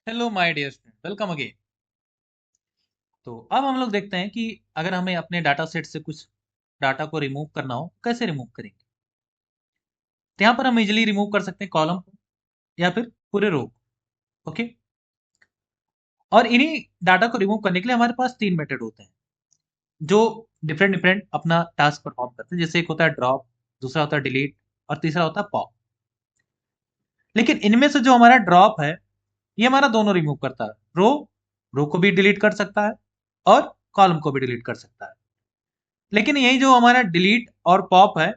Hello my dear student, welcome again. तो अब हम लोग देखते हैं कि अगर हमें अपने डाटा सेट से कुछ डाटा को रिमूव करना हो, कैसे रिमूव करेंगे। तो यहाँ पर हम इजीली रिमूव कर सकते हैं कॉलम को या फिर पूरे रो को। ओके, और इन्हीं डाटा को रिमूव करने के लिए हमारे पास तीन मेथड होते हैं जो डिफरेंट डिफरेंट अपना टास्क परफॉर्म करते हैं। जैसे एक होता है ड्रॉप, दूसरा होता है डिलीट और तीसरा होता है पॉप। लेकिन इनमें से जो हमारा ड्रॉप है ये हमारा दोनों रिमूव करता है। रो रो को भी डिलीट कर सकता है और कॉलम को भी डिलीट कर सकता है। लेकिन यही जो हमारा डिलीट और पॉप है,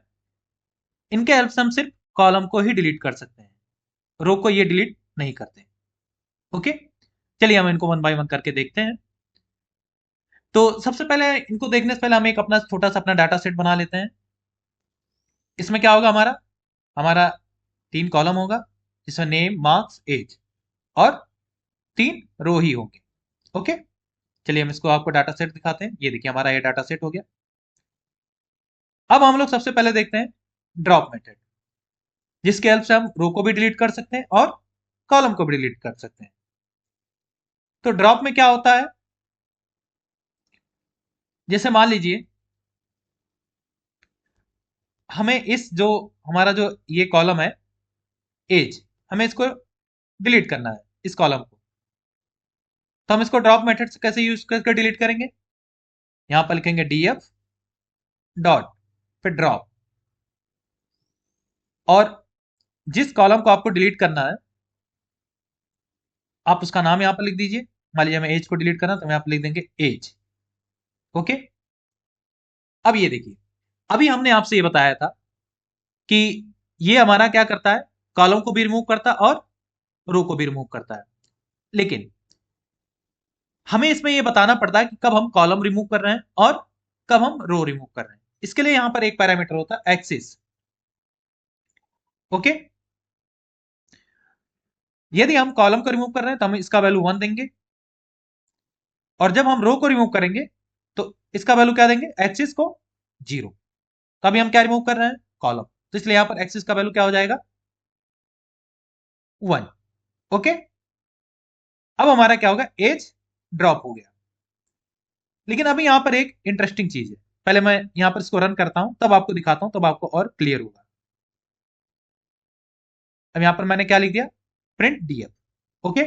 इनके हेल्प से हम सिर्फ कॉलम को ही डिलीट कर सकते हैं, रो को ये डिलीट नहीं करते। ओके, चलिए हम इनको वन बाय वन करके देखते हैं। तो सबसे पहले इनको देखने से पहले हम एक अपना छोटा सा अपना डाटा सेट बना लेते हैं। इसमें क्या होगा, हमारा हमारा तीन कॉलम होगा जिसमें नेम, मार्क्स, एज, और तीन रो ही होंगे। ओके, चलिए हम इसको आपको डाटा सेट दिखाते हैं। ये देखिए हमारा ये डाटा सेट हो गया। अब हम लोग सबसे पहले देखते हैं ड्रॉप मेथड, जिसके हेल्प से हम रो को भी डिलीट कर सकते हैं और कॉलम को भी डिलीट कर सकते हैं। तो ड्रॉप में क्या होता है, जैसे मान लीजिए हमें इस जो हमारा जो ये कॉलम है एज, हमें इसको डिलीट करना है इस कॉलम को। तो हम इसको ड्रॉप मेथड से कैसे यूज करके डिलीट करेंगे, यहां पर लिखेंगे df डॉट फिर ड्रॉप, और जिस कॉलम को आपको डिलीट करना है आप उसका नाम यहां पर लिख दीजिए। मान लीजिए हमें एज को डिलीट करना है तो हम यहां पर लिख देंगे एज। ओके, अब ये देखिए, अभी हमने आपसे ये बताया था कि ये हमारा क्या करता है, कॉलम को भी रिमूव करता है और रो को भी रिमूव करता है। लेकिन हमें इसमें ये बताना पड़ता है कि कब हम कॉलम रिमूव कर रहे हैं और कब हम रो रिमूव कर रहे हैं। इसके लिए यहां पर एक पैरामीटर होता है एक्सिस। ओके, यदि हम कॉलम को रिमूव कर रहे हैं तो हम इसका वैल्यू 1 देंगे, और जब हम रो को रिमूव करेंगे तो इसका वैल्यू क्या देंगे, एक्सिस को 0। तो अभी हम क्या रिमूव कर रहे हैं, कॉलम, तो इसलिए यहां पर एक्सिस का वैल्यू क्या हो जाएगा, 1। ओके, अब हमारा क्या होगा, एज ड्रॉप हो गया। लेकिन अभी यहां पर एक इंटरेस्टिंग चीज है, पहले मैं यहां पर इसको रन करता हूं तब आपको दिखाता हूं, तब आपको और क्लियर होगा। अब यहां पर मैंने क्या लिख दिया, प्रिंट डीएफ। ओके,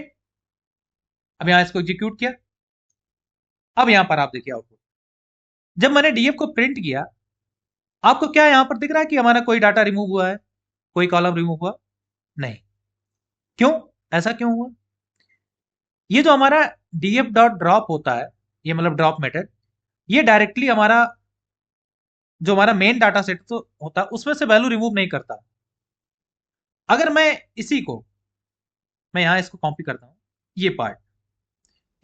अब यहां इसको एग्जीक्यूट किया। अब यहां पर आप देखिए आउटपुट, जब मैंने डीएफ को प्रिंट किया आपको क्या यहां पर दिख रहा है कि हमारा कोई डाटा रिमूव हुआ है, कोई कॉलम रिमूव हुआ नहीं। क्यों, ऐसा क्यों हुआ, ये जो हमारा डीएफ डॉट ड्रॉप होता है, ये मतलब ड्रॉप मेथड, ये डायरेक्टली हमारा जो हमारा मेन डाटा सेट तो होता है उसमें से वैल्यू रिमूव नहीं करता। अगर मैं इसी को, मैं यहां इसको कॉपी करता हूं, ये पार्ट,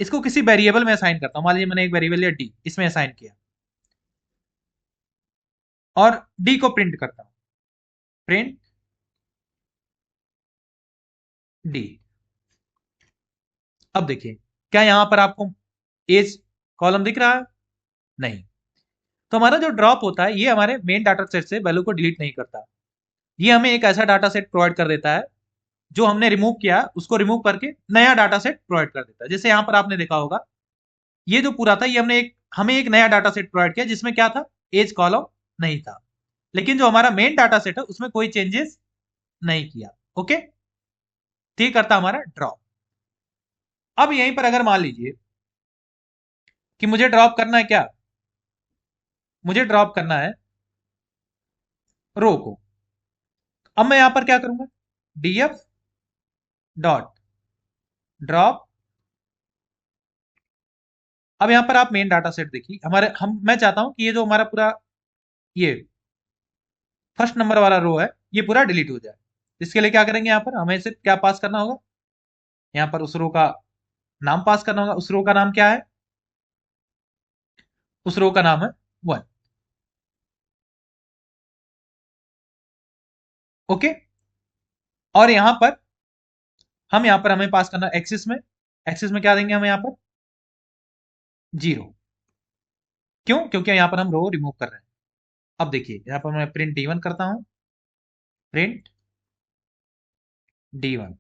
इसको किसी वेरिएबल में असाइन करता हूं, मान लीजिए मैंने एक वेरिएबल लिया डी, इसमें असाइन किया और डी को प्रिंट करता हूं, प्रिंट डी। अब देखिए क्या यहां पर आपको एज कॉलम दिख रहा है, नहीं। तो हमारा जो ड्रॉप होता है ये हमारे मेन डाटा सेट से वैल्यू को डिलीट नहीं करता, ये हमें एक ऐसा डाटा सेट प्रोवाइड कर देता है जो हमने रिमूव किया उसको रिमूव करके नया डाटा सेट प्रोवाइड कर देता है। जैसे यहां पर आपने देखा होगा ये जो पूरा था ये हमने एक हमें एक नया डाटा सेट प्रोवाइड किया जिसमें क्या था, एज कॉलम नहीं था। लेकिन जो हमारा मेन डाटा सेट है उसमें कोई चेंजेस नहीं किया। ओके, तो ये करता हमारा ड्रॉप। अब यहीं पर अगर मान लीजिए कि मुझे ड्रॉप करना है क्या, मुझे ड्रॉप करना है रो को। अब मैं यहां पर क्या करूंगा, डीएफ डॉट ड्रॉप। अब यहां पर आप मेन डाटा सेट देखिए हमारे, हम मैं चाहता हूं कि ये जो हमारा पूरा ये फर्स्ट नंबर वाला रो है ये पूरा डिलीट हो जाए। इसके लिए क्या करेंगे, यहाँ पर हमें सिर्फ क्या पास करना होगा, यहाँ पर उस रो का नाम पास करना होगा। उस रो का नाम क्या है, उस रो का नाम है 1। ओके, और यहाँ पर हम यहाँ पर हमें पास करना एक्सिस में, एक्सिस में क्या देंगे हम यहाँ पर 0। क्यों, क्योंकि यहाँ पर हम रो रिमूव कर रहे हैं। अब देखिए यहाँ पर मैं प्रिंट D1 करता हूँ, प्रिंट D1,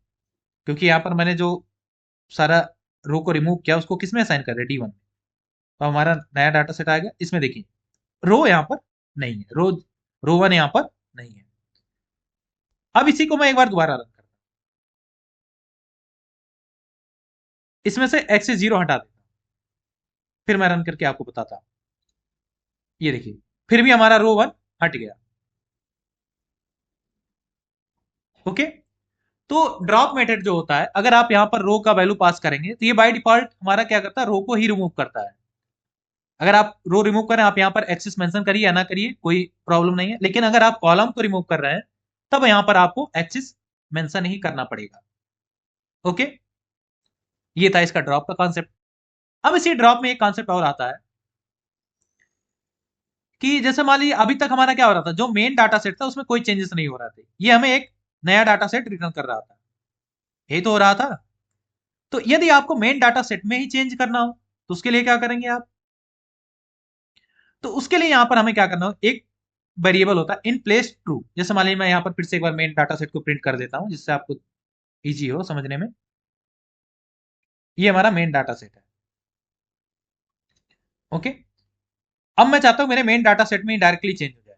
क्योंकि यहाँ पर मैंने जो सारा रो को रिमूव किया, उसको किसमें असाइन कर रहे हैं, D1। तो हमारा नया डाटा सेट आ गया। इसमें देखिए रो यहाँ पर नहीं है, रो 1 यहाँ पर नहीं है। अब इसी को मैं एक बार दोबारा रन करता हूँ, इसमें से एक्सिस 0 हटा देता हूँ, फिर मैं रन करके आपको बताता हूँ। ये देखिए फिर भी हमारा रो 1 हट गया। ओके, तो ड्रॉप मेथड जो होता है, अगर आप यहाँ पर रो का वैल्यू पास करेंगे तो ये बाय डिफॉल्ट हमारा क्या करता है, रो को ही रिमूव करता है। अगर आप रो रिमूव करें, आप यहाँ पर एक्सिस मेंशन करिए या ना करिए, कोई प्रॉब्लम नहीं है। लेकिन अगर आप कॉलम को रिमूव कर रहे हैं, तब यहाँ पर आपको एक्सिस मेंशन ही करना पड़ेगा। ओके, ये था इसका ड्रॉप का कॉन्सेप्ट। अब इसी ड्रॉप में एक कॉन्सेप्ट और आता है कि जैसे मान लीजिए अभी तक हमारा क्या हो रहा था, जो मेन डाटा सेट था उसमें कोई चेंजेस नहीं हो रहे थे, ये हमें एक नया डाटा सेट रिटर्न कर रहा था, यही तो हो रहा था। तो यदि आपको मेन डाटा सेट में ही चेंज करना हो तो उसके लिए क्या करेंगे आप, तो उसके लिए यहां पर हमें क्या करना हो, एक वेरिएबल होता है इन प्लेस ट्रू। जैसे मान लीजिए मैं यहां पर फिर से एक बार मेन डाटा सेट को प्रिंट कर देता हूं जिससे आपको इजी हो समझने में। ये हमारा मेन डाटा सेट है। ओके, अब मैं चाहता हूं मेरे मेन डाटा सेट में ही डायरेक्टली चेंज हो जाए।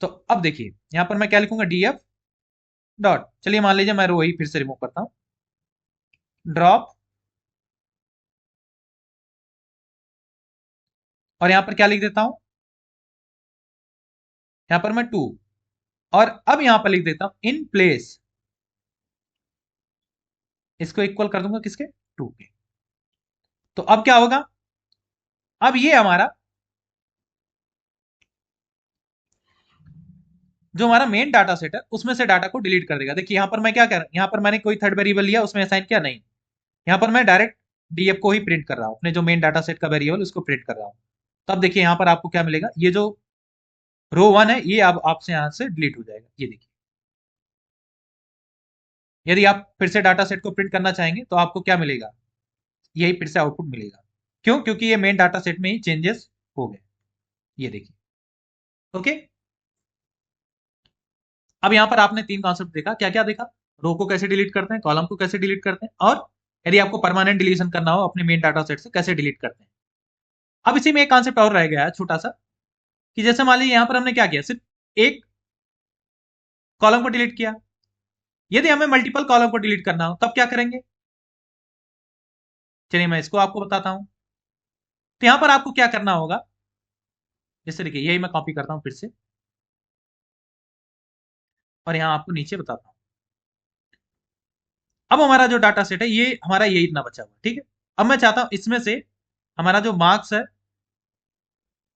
तो अब देखिए यहां पर मैं क्या लिखूंगा, df डॉट, चलिए मान लीजिए मैं रो ही फिर से रिमूव करता हूं, ड्रॉप, और यहां पर क्या लिख देता हूं, यहां पर मैं 2, और अब यहां पर लिख देता हूं इन प्लेस, इसको इक्वल कर दूंगा किसके, 2 के। तो अब क्या होगा, अब ये हमारा जो हमारा मेन डाटा सेट है उसमें से डाटा को डिलीट कर देगा। देखिए यहां पर मैं क्या कर रहा हूं, यहां पर मैंने कोई थर्ड वेरिएबल लिया उसमें असाइन किया नहीं, यहां पर मैं डायरेक्ट डीएफ को ही प्रिंट कर रहा हूं, अपने जो मेन डाटा सेट का वेरिएबल उसको प्रिंट कर रहा हूं। तब देखिए यहां पर आपको क्या मिलेगा, ये जो रो 1 है ये अब आपसे यहां से डिलीट हो जाएगा। ये देखिए, यदि आप फिर से डाटा सेट को प्रिंट करना चाहेंगे तो आपको क्या मिलेगा, यही फिर से आउटपुट मिलेगा। क्यों, क्योंकि ये मेन डाटा सेट में ही चेंजेस हो गए। ये देखिए। ओके, अब यहां पर आपने 3 कॉन्सेप्ट देखा, क्या क्या देखा, रो को कैसे डिलीट करते हैं, कॉलम को कैसे डिलीट करते हैं, और यदि आपको परमानेंट डिलीशन करना हो अपने मेन डाटा सेट से कैसे डिलीट करते हैं। अब इसी में एक कॉन्सेप्ट और रह गया है छोटा सा, कि जैसे मान लीजिए यहां पर हमने क्या किया, सिर्फ एक कॉलम को डिलीट किया, यदि हमें मल्टीपल कॉलम को डिलीट करना हो तब क्या करेंगे, चलिए मैं इसको आपको बताता हूं। तो यहां पर आपको क्या करना होगा, जैसे देखिए यही मैं कॉपी करता हूं फिर से, और यहां आपको नीचे बताता हूं। अब हमारा जो डाटा सेट है ये हमारा यही इतना बचा हुआ, ठीक है। अब मैं चाहता हूं इसमें से हमारा जो मार्क्स है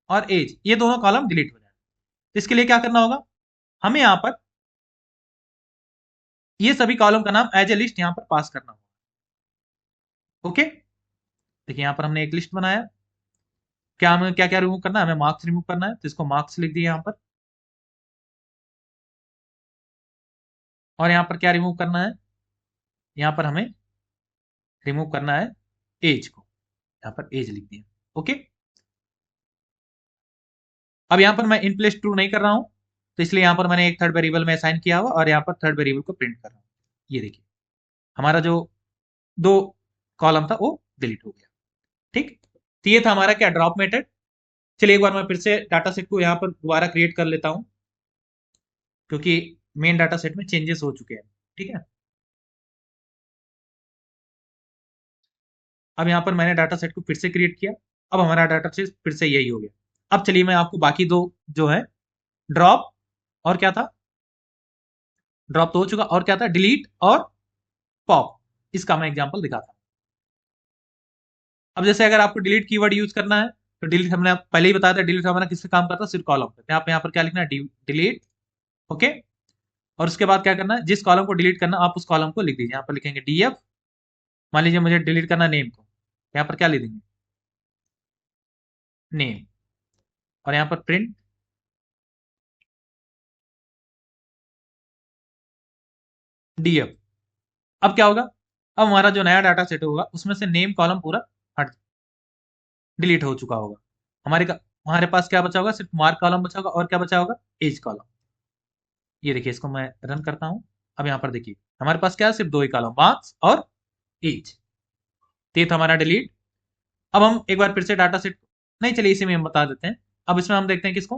और एज, ये दोनों कॉलम डिलीट हो जाए। तो इसके लिए क्या करना होगा, हमें यहां पर ये सभी कॉलम का नाम एज ए लिस्ट यहां पर पास करना होगा। ओके, देखिए यहां पर हमने एक लिस्ट बनाया, क्या हमें क्या क्या रिमूव करना है, हमें मार्क्स रिमूव करना है, तो इसको मार्क्स लिख दिया यहां पर। और यहां पर क्या रिमूव करना है, यहां पर हमें रिमूव करना है एज को, यहां पर एज लिख दिया। ओके, अब यहां पर मैं इन प्लेस ट्रू नहीं कर रहा हूं, तो इसलिए यहां पर मैंने एक थर्ड वेरिएबल में असाइन किया हुआ और यहां पर थर्ड वेरिएबल को प्रिंट कर रहा हूं। ये देखिए हमारा जो 2 कॉलम था वो डिलीट हो गया। ठीक, तो ये था हमारा क्या, ड्रॉप मेथड। चलिए एक बार मैं फिर से डाटा सेट को यहाँ पर दोबारा क्रिएट कर लेता हूँ, क्योंकि मेन डाटा सेट में चेंजेस हो चुके हैं। ठीक है, अब यहाँ पर मैंने डाटा सेट को फिर से क्रिएट किया, अब हमारा डाटा सेट फिर से यही हो गया। अब चलिए मैं आपको बाकी दो जो है, ड्रॉप और क्या था, ड्रॉप तो हो चुका, और क्या था, डिलीट और पॉप, इसका मैं एग्जांपल दिखाता हूँ। अब जैसे अगर आपको डिलीट कीवर्ड यूज करना है, तो डिलीट हमने पहले ही बताया था, डिलीट हमारा किससे काम करता है, सिर्फ कॉलम पे। तो आप यहाँ पर क्या लिखना है, डिलीट। ओके, और उसके बाद क्या करना है, जिस कॉलम को डिलीट करना आप उस कॉलम को लिख दीजिए, यहाँ पर लिखेंगे डीएफ। मान लीजिए मुझे डिलीट करना नेम को, यहाँ पर क्या लिख देंगे, नेम, और यहाँ पर प्रिंट डीएफ। अब क्या होगा, अब हमारा जो नया डाटा सेट होगा उसमें से नेम कॉलम पूरा हट डिलीट हो चुका होगा। हमारे पास क्या बचा होगा, सिर्फ मार्क कॉलम बचा होगा, और क्या बचा होगा, एज कॉलम। ये देखिए इसको मैं रन करता हूं, अब यहाँ पर देखिए हमारे पास क्या है, सिर्फ 2 ही कॉलम, मार्क्स और एज। तो ये था हमारा डिलीट। अब हम एक बार फिर से डाटा सेट, नहीं चलिए इसी में हम बता देते हैं। अब इसमें हम देखते हैं किसको,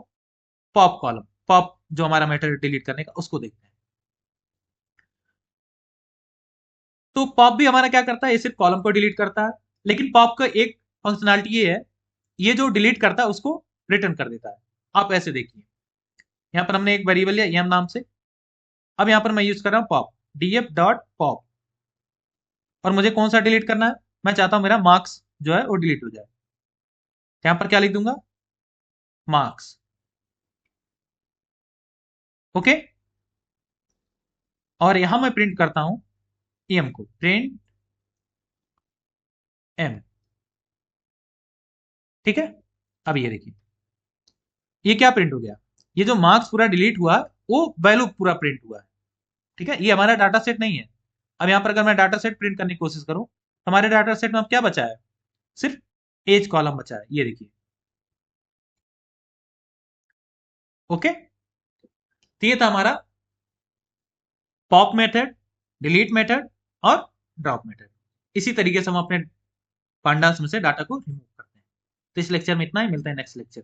पॉप कॉलम, पॉप जो हमारा मेथड डिलीट करने का, उसको देखते हैं। तो पॉप भी हमारा क्या करता है, ये सिर्फ कॉलम को डिलीट करता है, लेकिन पॉप का एक फंक्शनैलिटी ये है, ये जो डिलीट करता है उसको रिटर्न कर देता है। आप ऐसे देखिए, यहाँ पर हमने एक वेरिएबल लिया एम नाम से। अब यहाँ पर मैं यूज कर रहा हूँ पॉप, डीएफ डॉट पॉप, और मुझे कौन सा डिलीट करना है, मैं चाहता हूँ मेरा मार्क्स जो है वो डिलीट हो जाए। यहाँ पर क्या लिख दूंगा, मार्क्स। ओके, और यहां मैं प्रिंट करता हूं एम को, प्रिंट एम। ठीक है, अब ये देखिए ये क्या प्रिंट हो गया, ये जो मार्क्स पूरा डिलीट हुआ वो वैल्यू पूरा प्रिंट हुआ है। ठीक है, ये हमारा डाटा सेट नहीं है। अब यहां पर अगर मैं डाटा सेट प्रिंट करने की कोशिश करूं, तो हमारे डाटा सेट में अब क्या बचा है, सिर्फ एज कॉलम बचा है, ये देखिए। ओके, तो ये था हमारा पॉप मेथड, डिलीट मेथड और ड्रॉप मेथड। इसी तरीके से हम अपने पांडास में से डाटा को रिमूव करते हैं। तो इस लेक्चर में इतना ही, मिलता है नेक्स्ट लेक्चर।